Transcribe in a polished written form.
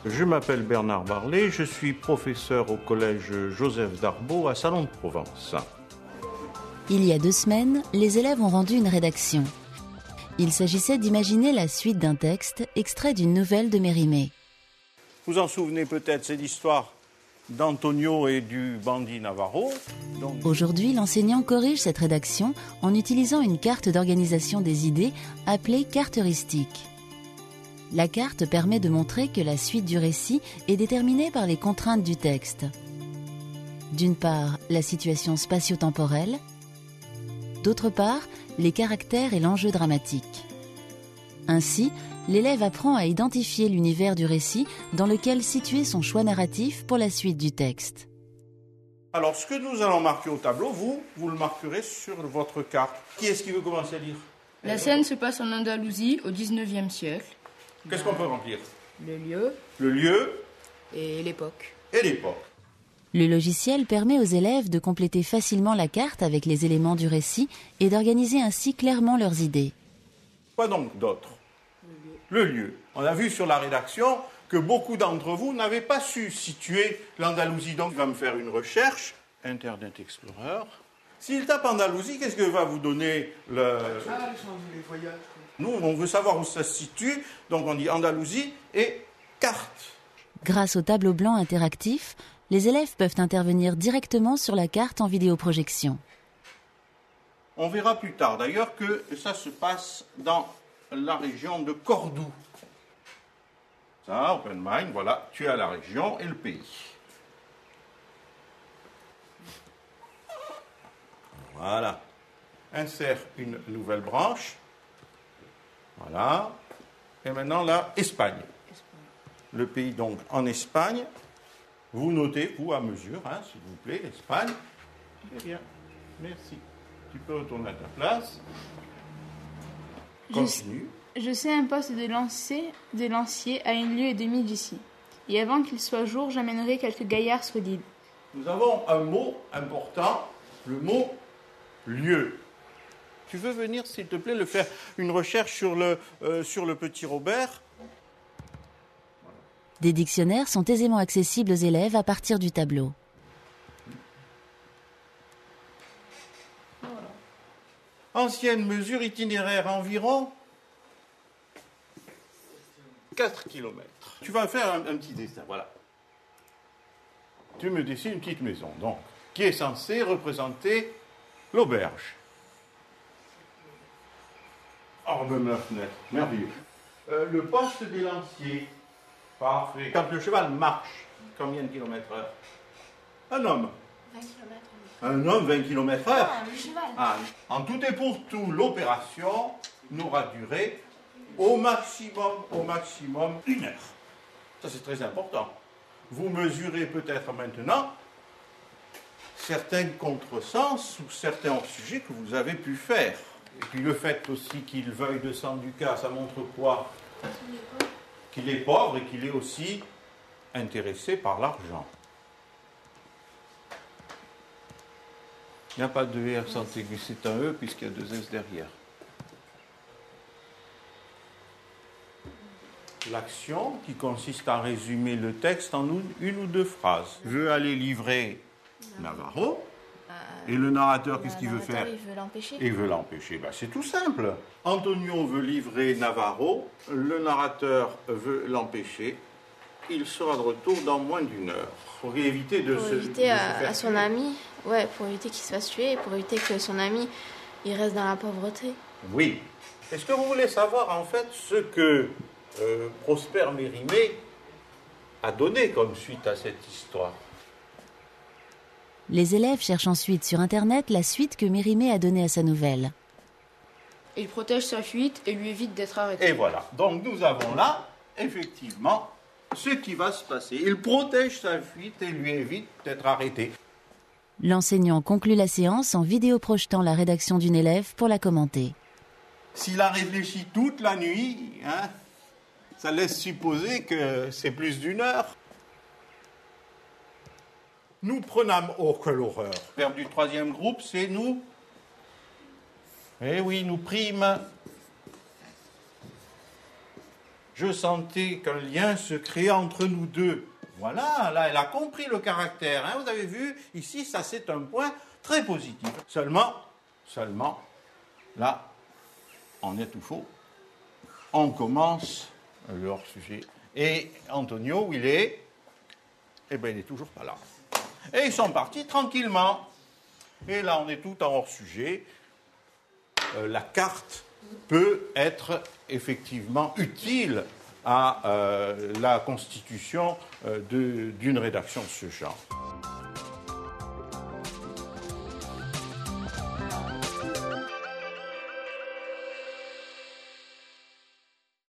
Je m'appelle Bernard Barlet, je suis professeur au collège Joseph Darbo à Salon de Provence. Il y a 2 semaines, les élèves ont rendu une rédaction. Il s'agissait d'imaginer la suite d'un texte extrait d'une nouvelle de Mérimée. Vous en souvenez peut-être, c'est l'histoire d'Antonio et du bandit Navarro. Aujourd'hui, l'enseignant corrige cette rédaction en utilisant une carte d'organisation des idées appelée carte heuristique. La carte permet de montrer que la suite du récit est déterminée par les contraintes du texte. D'une part, la situation spatio-temporelle. D'autre part, les caractères et l'enjeu dramatique. Ainsi, l'élève apprend à identifier l'univers du récit dans lequel situer son choix narratif pour la suite du texte. Alors, ce que nous allons marquer au tableau, vous le marquerez sur votre carte. Qui est-ce qui veut commencer à lire ? La scène se passe en Andalousie au XIXe siècle. Qu'est-ce qu'on peut remplir ? Le lieu. Le lieu. Et l'époque. Et l'époque. Le logiciel permet aux élèves de compléter facilement la carte avec les éléments du récit et d'organiser ainsi clairement leurs idées. Quoi donc d'autre ? Le lieu. On a vu sur la rédaction que beaucoup d'entre vous n'avaient pas su situer l'Andalousie. Donc, il va me faire une recherche. Internet Explorer. S'il tape Andalousie, qu'est-ce que va vous donner le... les voyages. Nous, on veut savoir où ça se situe. Donc, on dit Andalousie et carte. Grâce au tableau blanc interactif, les élèves peuvent intervenir directement sur la carte en vidéoprojection. On verra plus tard d'ailleurs que ça se passe dans la région de Cordoue. Ça, Open Mind, voilà, tu as la région et le pays. Voilà. Insère une nouvelle branche. Voilà. Et maintenant là, Espagne. Le pays donc en Espagne. Vous notez, vous à mesure, hein, s'il vous plaît, Espagne. Très bien. Merci. Tu peux retourner à ta place. Continue. Je sais un poste de lancier à 1 lieue et demie d'ici. Et avant qu'il soit jour, j'amènerai quelques gaillards solides. Nous avons un mot important, le mot lieu. Tu veux venir, s'il te plaît, faire une recherche sur le petit Robert ? Des dictionnaires sont aisément accessibles aux élèves à partir du tableau. Ancienne mesure itinéraire environ 4 km. Tu vas faire un petit dessin, voilà. Tu me dessines une petite maison, donc, qui est censée représenter l'auberge. Oh, même la fenêtre, merveilleux. Le poste des lanciers, parfait. Quand le cheval marche, combien de km/h ? Un homme. 20 km. Un homme, 20 km/h. Ah, le cheval. Ah, en tout et pour tout, l'opération n'aura duré au maximum 1 heure. Ça, c'est très important. Vous mesurez peut-être maintenant certains contresens ou certains hors-sujets que vous avez pu faire. Et puis le fait aussi qu'il veuille descendre du cas, ça montre quoi ? Qu'il est pauvre et qu'il est aussi intéressé par l'argent. Il n'y a pas de R sans aigu, c'est un E puisqu'il y a 2 S derrière. L'action qui consiste à résumer le texte en 1 ou 2 phrases. Veut aller livrer Navarro. Et le narrateur, qu'est-ce qu'il veut faire ? Il veut l'empêcher. Il veut l'empêcher. Ben, c'est tout simple. Antonio veut livrer Navarro. Le narrateur veut l'empêcher. Il sera de retour dans moins d'1 heure. Pour éviter de se éviter à son tuer. ami, ouais, pour éviter qu'il se fasse tuer, pour éviter que son ami il reste dans la pauvreté. Oui. Est-ce que vous voulez savoir en fait ce que Prosper Mérimée a donné comme suite à cette histoire ? Les élèves cherchent ensuite sur Internet la suite que Mérimée a donnée à sa nouvelle. Il protège sa fuite et lui évite d'être arrêté. Et voilà. Donc nous avons là, effectivement, ce qui va se passer. Il protège sa fuite et lui évite d'être arrêté. L'enseignant conclut la séance en vidéoprojetant la rédaction d'une élève pour la commenter. S'il a réfléchi toute la nuit, hein, ça laisse supposer que c'est plus d'1 heure. Nous prenons... Oh, quelle horreur. Le verbe du 3e groupe, c'est nous. Eh oui, nous prîmes. je sentais qu'un lien se créait entre nous deux. Voilà, là, elle a compris le caractère. Hein, vous avez vu, ici, ça, c'est un point très positif. Seulement, là, on est tout faux. On commence le hors-sujet. Et Antonio, où il est? Eh bien, il n'est toujours pas là. Et ils sont partis tranquillement. Et là, on est tout en hors-sujet. La carte peut être effectivement utile à la constitution d'une rédaction de ce genre.